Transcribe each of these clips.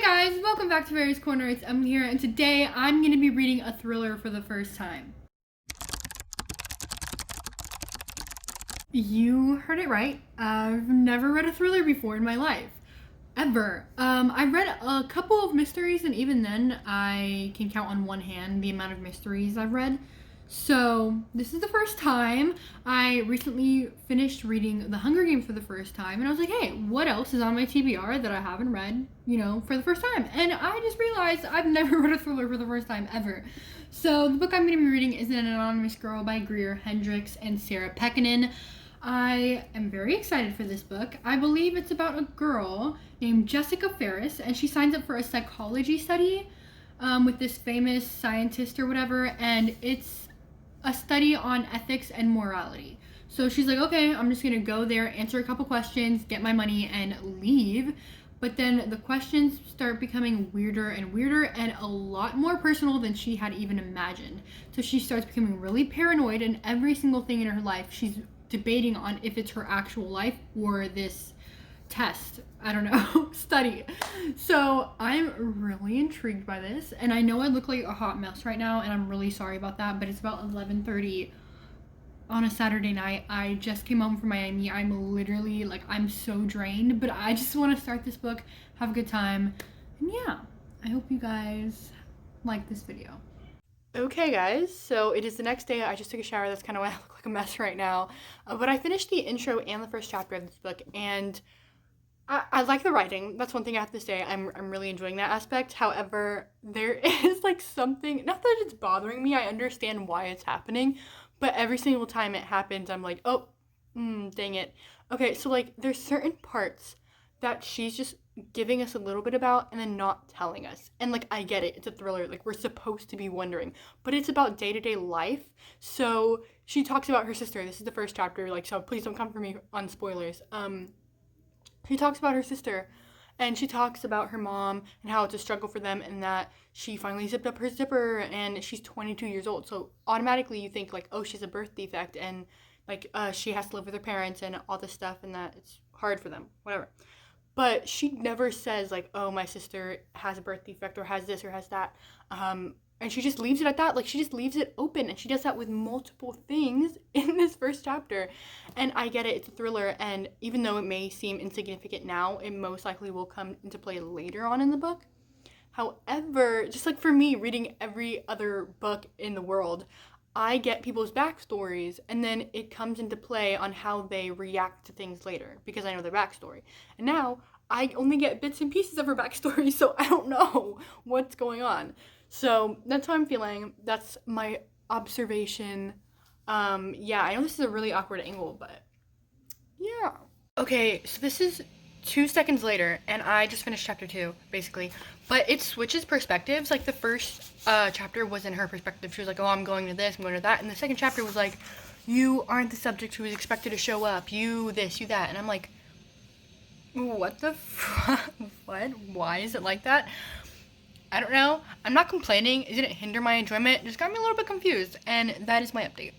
Guys, welcome back to Various Corner. It's Emily here, and today I'm going to be reading a thriller for the first time. You heard it right. I've never read a thriller before in my life. Ever. I've read a couple of mysteries, and even then I can count on one hand the amount of mysteries I've read. So this is the first time. I recently finished reading The Hunger Games for the first time, and I was like, hey, what else is on my TBR that I haven't read, for the first time? And I just realized I've never read a thriller for the first time ever. So the book I'm going to be reading is An Anonymous Girl by Greer Hendricks and Sarah Pekkanen. I am very excited for this book. I believe it's about a girl named Jessica Ferris, and she signs up for a psychology study with this famous scientist or whatever, and it's a study on ethics and morality. So she's like, okay, I'm just gonna go there, answer a couple questions, get my money, and leave. But then the questions start becoming weirder and weirder and a lot more personal than she had even imagined. So she starts becoming really paranoid, and every single thing in her life she's debating on if it's her actual life or this test, I don't know, study. So I'm really intrigued by this, and I know I look like a hot mess right now, and I'm really sorry about that, but it's about 11:30 on a Saturday night. I just came home from Miami. I'm literally I'm so drained, but I just want to start this book, have a good time, and yeah, I hope you guys like this video. Okay guys, so it is the next day. I just took a shower. That's kind of why I look like a mess right now, but I finished the intro and the first chapter of this book, and I like the writing. That's one thing I have to say. I'm really enjoying that aspect. However, there is something, not that it's bothering me. I understand why it's happening, but every single time it happens, I'm like, oh, dang it. Okay, so there's certain parts that she's just giving us a little bit about and then not telling us. And I get it. It's a thriller. We're supposed to be wondering, but it's about day-to-day life. So she talks about her sister. This is the first chapter. So please don't come for me on spoilers. She talks about her sister, and she talks about her mom and how it's a struggle for them, and that she finally zipped up her zipper, and she's 22 years old. So automatically you think oh, she's a birth defect, and she has to live with her parents and all this stuff, and that it's hard for them, whatever. But she never says oh, my sister has a birth defect or has this or has that. And she just leaves it at that. She just leaves it open. And she does that with multiple things in this first chapter. And I get it. It's a thriller. And even though it may seem insignificant now, it most likely will come into play later on in the book. However, just for me, reading every other book in the world, I get people's backstories, and then it comes into play on how they react to things later, because I know their backstory. And now I only get bits and pieces of her backstory, so I don't know what's going on. So that's how I'm feeling. That's my observation. Yeah, I know this is a really awkward angle, but yeah. Okay, so this is 2 seconds later, and I just finished chapter 2, basically. But it switches perspectives. The first chapter was in her perspective. She was like, oh, I'm going to this, I'm going to that. And the second chapter was you aren't the subject who is expected to show up. You this, you that. And I'm like, what the what? Why is it like that? I don't know. I'm not complaining. It didn't hinder my enjoyment. It just got me a little bit confused. And that is my update.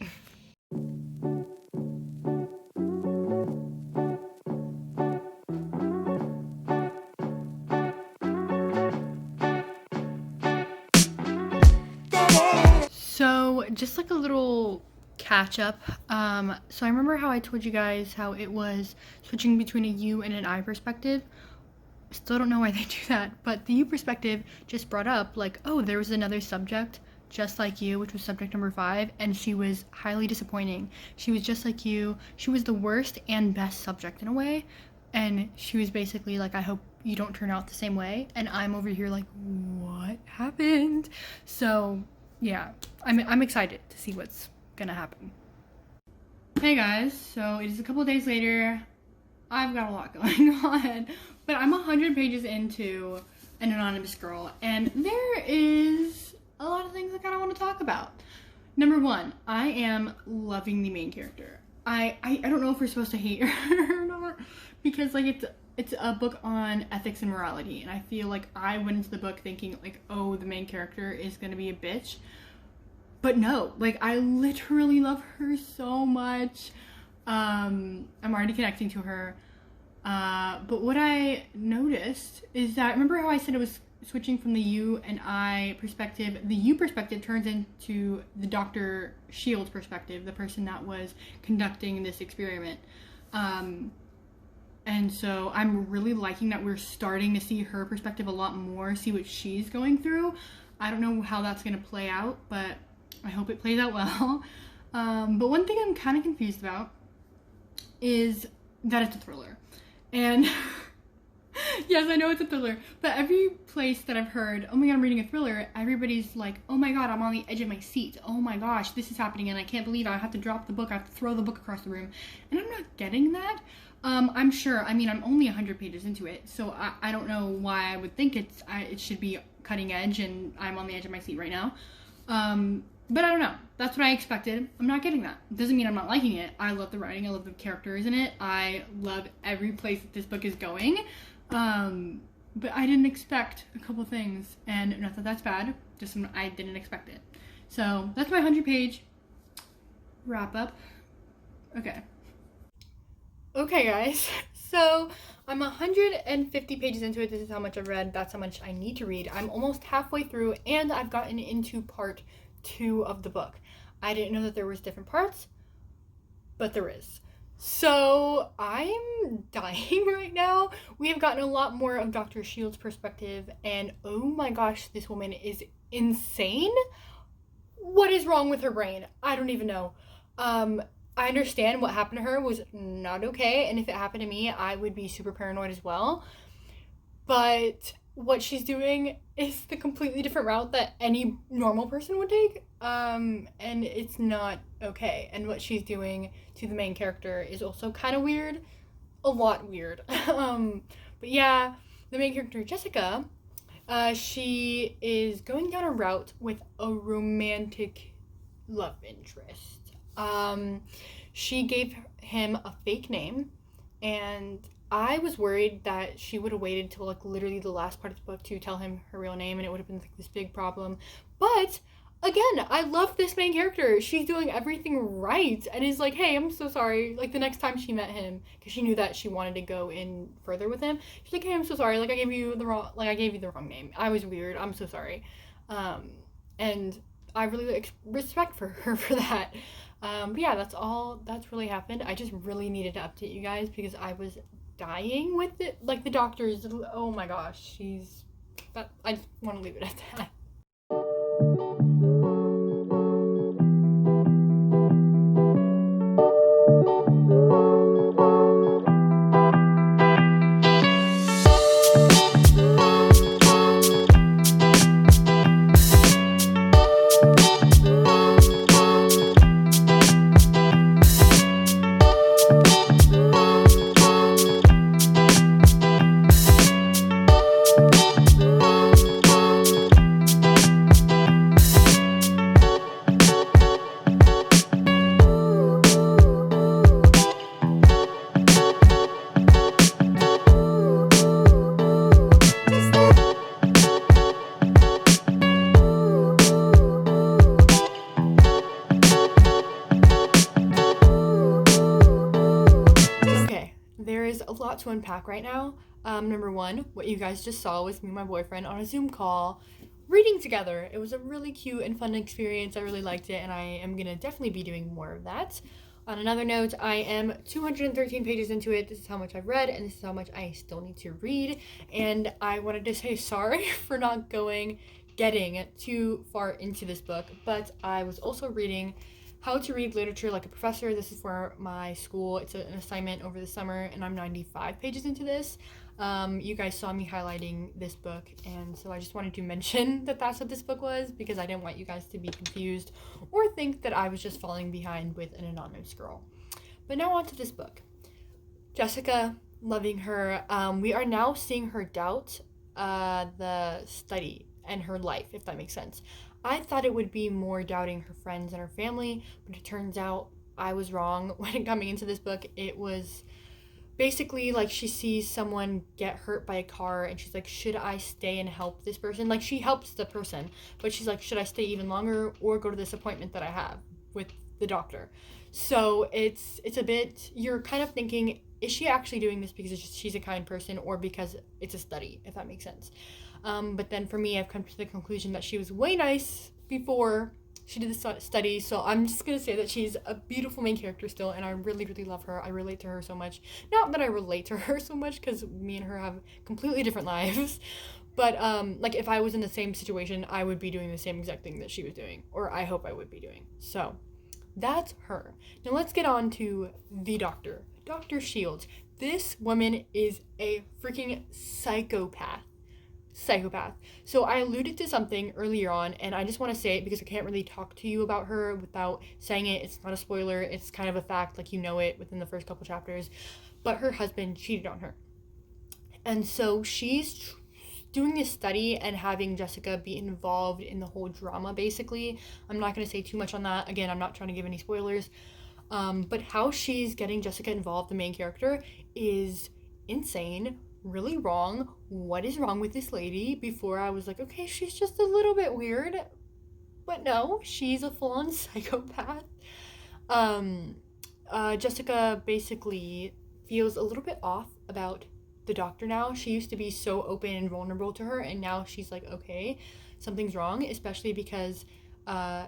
So just a little catch up. So I remember how I told you guys how it was switching between a you and an I perspective. Still don't know why they do that, but the you perspective just brought up oh, there was another subject just like you, which was subject number 5, and she was highly disappointing. She was just like you. She was the worst and best subject in a way, and she was basically I hope you don't turn out the same way. And I'm over here what happened? So yeah, I'm excited to see what's gonna happen. Hey guys, so it is a couple days later. I've got a lot going on, but I'm 100 pages into An Anonymous Girl, and there is a lot of things I kind of want to talk about. Number 1, I am loving the main character. I don't know if we're supposed to hate her or not, because it's a book on ethics and morality, and I feel I went into the book thinking oh, the main character is gonna be a bitch, but no, I literally love her so much. I'm already connecting to her. But what I noticed is that, remember how I said it was switching from the you and I perspective? The you perspective turns into the Dr. Shields perspective, the person that was conducting this experiment. And so I'm really liking that we're starting to see her perspective a lot more, see what she's going through. I don't know how that's going to play out, but I hope it plays out well. But one thing I'm kind of confused about is that it's a thriller. And yes, I know it's a thriller, but every place that I've heard, oh my god, I'm reading a thriller, everybody's like, oh my god, I'm on the edge of my seat. Oh my gosh, this is happening and I can't believe I have to drop the book. I have to throw the book across the room. And I'm not getting that. I'm sure, I mean, I'm only 100 pages into it, so I don't know why I would think it should be cutting edge and I'm on the edge of my seat right now. But I don't know. That's what I expected. I'm not getting that. Doesn't mean I'm not liking it. I love the writing. I love the characters in it. I love every place that this book is going. But I didn't expect a couple things, and not that that's bad. Just I didn't expect it. So that's my 100-page wrap up. Okay. Okay, guys. So I'm 150 pages into it. This is how much I've read. That's how much I need to read. I'm almost halfway through, and I've gotten into part 2 of the book. I didn't know that there was different parts, but there is. So I'm dying right now. We have gotten a lot more of Dr. Shields' perspective, and oh my gosh, this woman is insane. What is wrong with her brain? I don't even know. I understand what happened to her was not okay, and if it happened to me, I would be super paranoid as well. But what she's doing is the completely different route that any normal person would take, and it's not okay. And what she's doing to the main character is also kind of weird, a lot weird. But yeah, the main character, Jessica, she is going down a route with a romantic love interest. She gave him a fake name, and I was worried that she would have waited till like literally the last part of the book to tell him her real name, and it would have been like this big problem. But again, I love this main character. She's doing everything right and is like, hey, I'm so sorry. Like the next time she met him, because she knew that she wanted to go in further with him, she's like, hey, I'm so sorry. Like I gave you the wrong name. I was weird. I'm so sorry. And I really respect for her for that. But yeah, that's really happened. I just really needed to update you guys because I was dying with it. Like the doctors, oh my gosh, I just want to leave it at that. A lot to unpack right now. Number one, what you guys just saw was me and my boyfriend on a Zoom call reading together. It was a really cute and fun experience. I really liked it, and I am gonna definitely be doing more of that. On another note, I am 213 pages into it. This is how much I've read, and this is how much I still need to read. And I wanted to say sorry for not getting too far into this book, but I was also reading How to Read Literature Like a Professor. This is for my school. It's an assignment over the summer, and I'm 95 pages into this. You guys saw me highlighting this book, and so I just wanted to mention that that's what this book was, because I didn't want you guys to be confused or think that I was just falling behind with an anonymous girl. But now on to this book. Jessica, loving her. We are now seeing her doubt the study and her life, if that makes sense. I thought it would be more doubting her friends and her family, but it turns out I was wrong when coming into this book. It was basically like she sees someone get hurt by a car and she's like, should I stay and help this person? Like she helps the person, but she's like, should I stay even longer or go to this appointment that I have with the doctor? So it's a bit, you're kind of thinking, is she actually doing this because she's a kind person or because it's a study, if that makes sense. But then for me, I've come to the conclusion that she was way nice before she did the study, so I'm just gonna say that she's a beautiful main character still, and I really, really love her. I relate to her so much. Not that I relate to her so much, because me and her have completely different lives, but like if I was in the same situation, I would be doing the same exact thing that she was doing, or I hope I would be doing. So that's her. Now let's get on to the doctor, Dr. Shields. This woman is a freaking psychopath. So I alluded to something earlier on, and I just want to say it because I can't really talk to you about her without saying it. It's not a spoiler. It's kind of a fact, like you know it within the first couple chapters. But her husband cheated on her. And so she's doing this study and having Jessica be involved in the whole drama, basically. I'm not going to say too much on that. Again, I'm not trying to give any spoilers. But how she's getting Jessica involved, the main character, is insane. Really wrong. What is wrong with this lady? Before I was like, okay, she's just a little bit weird, but no, she's a full-on psychopath. Jessica basically feels a little bit off about the doctor now. She used to be so open and vulnerable to her, and now she's like, okay, something's wrong, especially because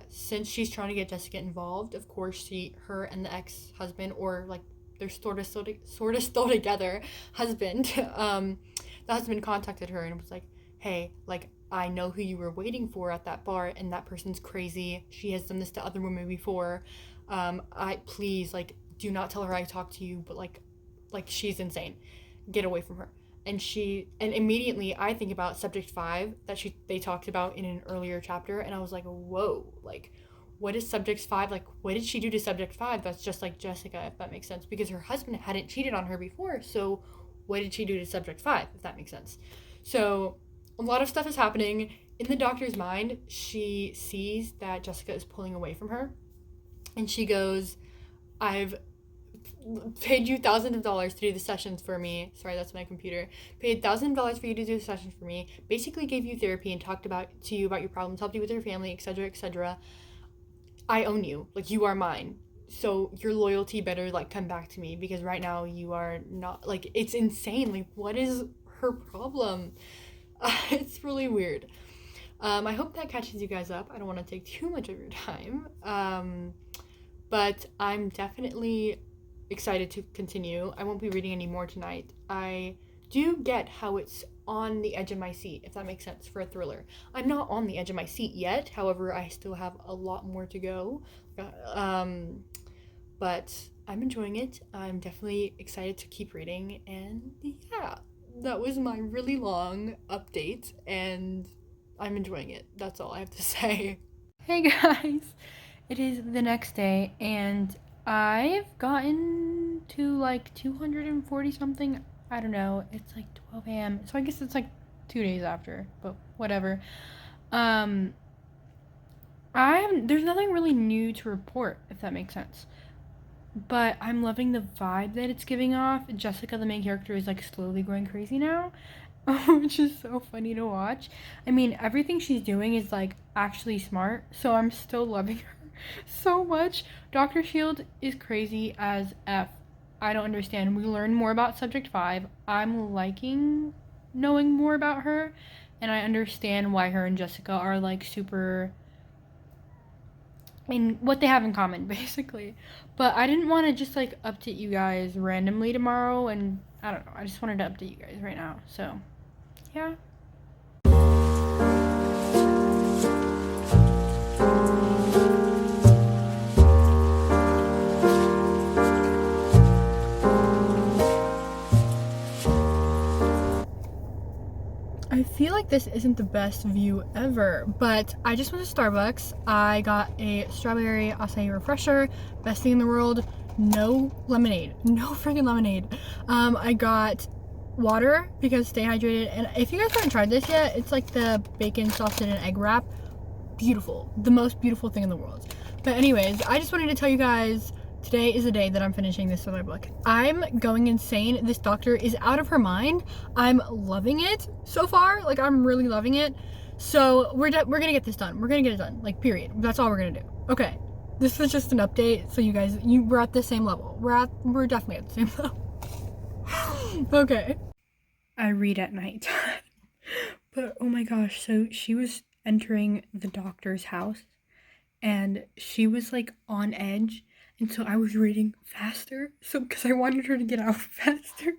since she's trying to get Jessica involved, of course her and the ex-husband, or like they're sort of still together, husband, the husband contacted her and was like, hey, like, I know who you were waiting for at that bar, and that person's crazy. She has done this to other women before. Please, like, do not tell her I talked to you, but like she's insane. Get away from her. And immediately I think about Subject 5 that they talked about in an earlier chapter, and I was like, whoa, like, what is Subject 5? Like, what did she do to Subject 5? That's just like Jessica, if that makes sense. Because her husband hadn't cheated on her before, so what did she do to Subject 5, if that makes sense? So, a lot of stuff is happening. In the doctor's mind, she sees that Jessica is pulling away from her. And she goes, I've paid you thousands of dollars to do the sessions for me. Sorry, that's my computer. Paid thousands of dollars for you to do the sessions for me. Basically gave you therapy and talked to you about your problems, helped you with your family, etc., etc. I own you. Like, you are mine. So your loyalty better, like, come back to me, because right now you are not, like, it's insane. Like, what is her problem? It's really weird. I hope that catches you guys up. I don't want to take too much of your time. But I'm definitely excited to continue. I won't be reading any more tonight. I do get how it's on the edge of my seat, if that makes sense, for a thriller. I'm not on the edge of my seat yet, however, I still have a lot more to go. But I'm enjoying it. I'm definitely excited to keep reading, and yeah, that was my really long update, and I'm enjoying it. That's all I have to say. Hey guys, it is the next day, and I've gotten to like 240 something. I don't know, it's like 12 a.m. So I guess it's like 2 days after, but whatever. There's nothing really new to report, if that makes sense. But I'm loving the vibe that it's giving off. Jessica, the main character, is like slowly going crazy now, which is so funny to watch. I mean, everything she's doing is like actually smart, so I'm still loving her so much. Dr. Shield is crazy as F. I don't understand. We learn more about Subject 5. I'm liking knowing more about her, and I understand why her and Jessica are like super, and what they have in common, basically. But I didn't want to just like update you guys randomly tomorrow, and I don't know, I just wanted to update you guys right now. So yeah. I feel like this isn't the best view ever, but I just went to Starbucks. I got a strawberry acai refresher, best thing in the world. No lemonade, no freaking lemonade. I got water because stay hydrated, and if you guys haven't tried this yet, it's like the bacon, sausage, and egg wrap. Beautiful, the most beautiful thing in the world. But anyways, I just wanted to tell you guys, today is the day that I'm finishing this thriller book. I'm going insane. This doctor is out of her mind. I'm loving it so far. Like, I'm really loving it. So we're gonna get this done. We're gonna get it done. Like, period. That's all we're gonna do. Okay. This was just an update, so you guys, we're at the same level. We're definitely at the same level. Okay. I read at night. But oh my gosh, so she was entering the doctor's house and she was like on edge. And so I was reading faster. So because I wanted her to get out faster.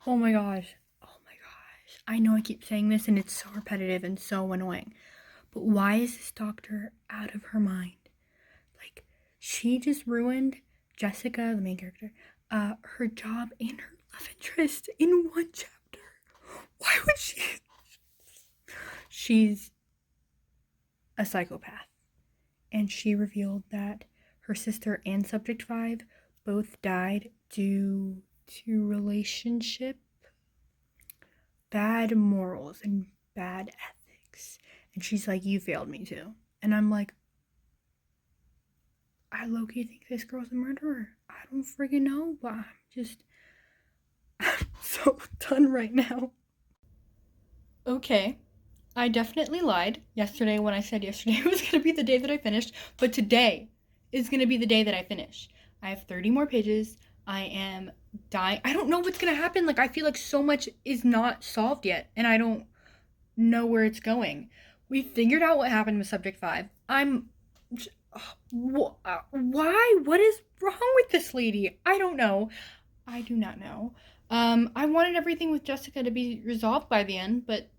Oh my gosh. Oh my gosh. I know I keep saying this and it's so repetitive and so annoying. But why is this doctor out of her mind? Like, she just ruined Jessica, the main character, her job and her love interest in one chapter. Why would she? She's a psychopath. And she revealed that her sister and Subject 5 both died due to relationship, bad morals, and bad ethics. And she's like, you failed me too. And I'm like, I low-key think this girl's a murderer. I don't friggin' know, but I'm so done right now. Okay, I definitely lied yesterday when I said yesterday was gonna be the day that I finished, but today is gonna be the day that I finish. I have 30 more pages. I am dying. I don't know what's gonna happen. Like, I feel like so much is not solved yet, and I don't know where it's going. We figured out what happened with Subject 5. Why? What is wrong with this lady? I don't know. I do not know. I wanted everything with Jessica to be resolved by the end, but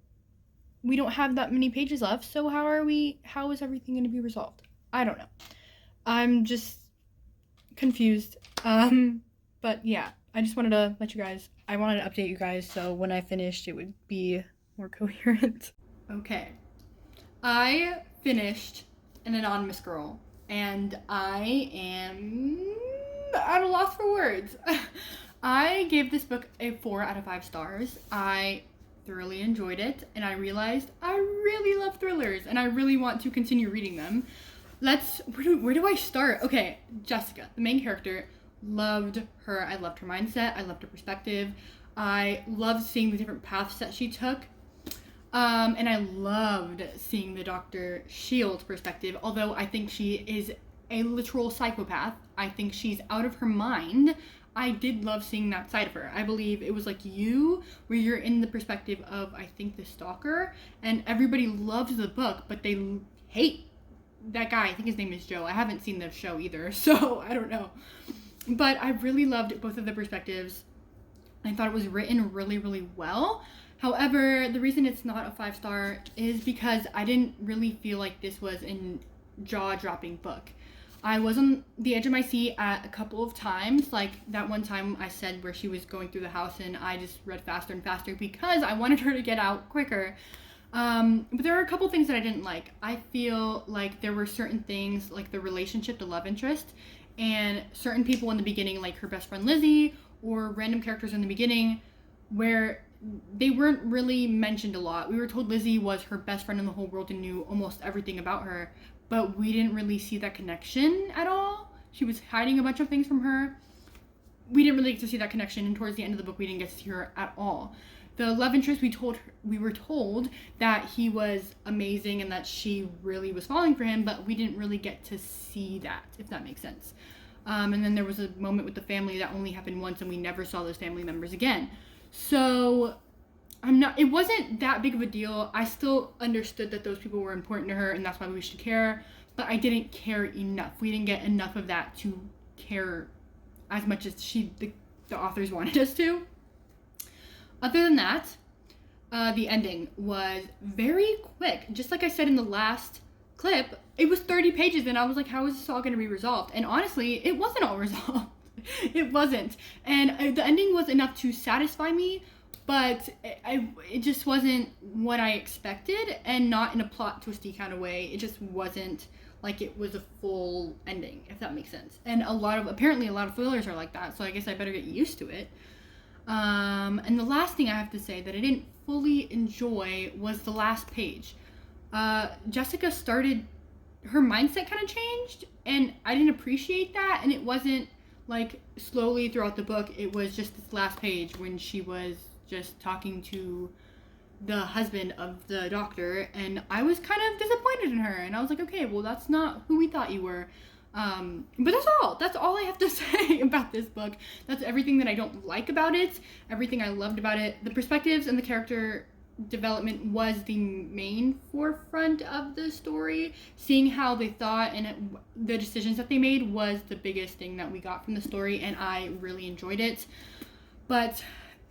we don't have that many pages left, so how is everything going to be resolved? I don't know. I'm just confused. But yeah, I just wanted to I wanted to update you guys so when I finished it would be more coherent. Okay. I finished An Anonymous Girl, and I am at a loss for words. I gave this book a 4 out of 5 stars. I thoroughly enjoyed it, and I realized I really love thrillers, and I really want to continue reading them. Where do I start? Okay, Jessica, the main character, loved her. I loved her mindset. I loved her perspective. I loved seeing the different paths that she took. And I loved seeing the Dr. Shield perspective, although I think she is a literal psychopath. I think she's out of her mind. I did love seeing that side of her. I believe it was like you, where you're in the perspective of, I think, the stalker, and everybody loves the book, but they hate that guy. I think his name is Joe. I haven't seen the show either, so I don't know. But I really loved both of the perspectives. I thought it was written really, really well. However, the reason it's not a 5-star is because I didn't really feel like this was a jaw-dropping book. I was on the edge of my seat at a couple of times, like that one time I said where she was going through the house and I just read faster and faster because I wanted her to get out quicker. But there are a couple things that I didn't like. I feel like there were certain things, like the relationship, the love interest, and certain people in the beginning, like her best friend Lizzie, or random characters in the beginning, where they weren't really mentioned a lot. We were told Lizzie was her best friend in the whole world and knew almost everything about her, but we didn't really see that connection at all. She was hiding a bunch of things from her. We didn't really get to see that connection, and towards the end of the book, we didn't get to see her at all. The love interest, we were told that he was amazing and that she really was falling for him, but we didn't really get to see that, if that makes sense. And then there was a moment with the family that only happened once, and we never saw those family members again. So it wasn't that big of a deal. I still understood that those people were important to her and that's why we should care, but I didn't care enough. We didn't get enough of that to care as much as the authors wanted us to. Other than that, the ending was very quick. Just like I said in the last clip, it was 30 pages and I was like, how is this all going to be resolved? And honestly, it wasn't all resolved. It wasn't. And the ending was enough to satisfy me, but it just wasn't what I expected, and not in a plot twisty kind of way. It just wasn't like it was a full ending, if that makes sense. And apparently a lot of thrillers are like that, so I guess I better get used to it. And the last thing I have to say that I didn't fully enjoy was the last page. Jessica started, her mindset kind of changed, and I didn't appreciate that, and it wasn't like slowly throughout the book. It was just this last page when she was just talking to the husband of the doctor, and I was kind of disappointed in her, and I was like, okay, well, that's not who we thought you were. But that's all I have to say about this book. That's everything that I don't like about it, everything I loved about it. The perspectives and the character development was the main forefront of the story. Seeing how they thought and the decisions that they made was the biggest thing that we got from the story, and I really enjoyed it. But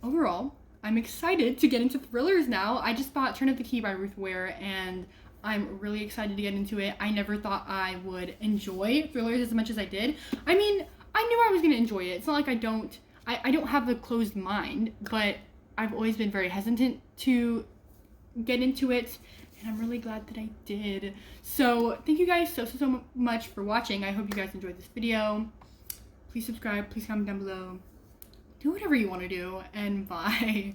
overall, I'm excited to get into thrillers now. I just bought Turn of the Key by Ruth Ware, and I'm really excited to get into it. I never thought I would enjoy thrillers as much as I did. I mean, I knew I was going to enjoy it. It's not like I don't have a closed mind, but I've always been very hesitant to get into it, and I'm really glad that I did. So thank you guys so much for watching. I hope you guys enjoyed this video. Please subscribe, please comment down below. Do whatever you want to do, and bye.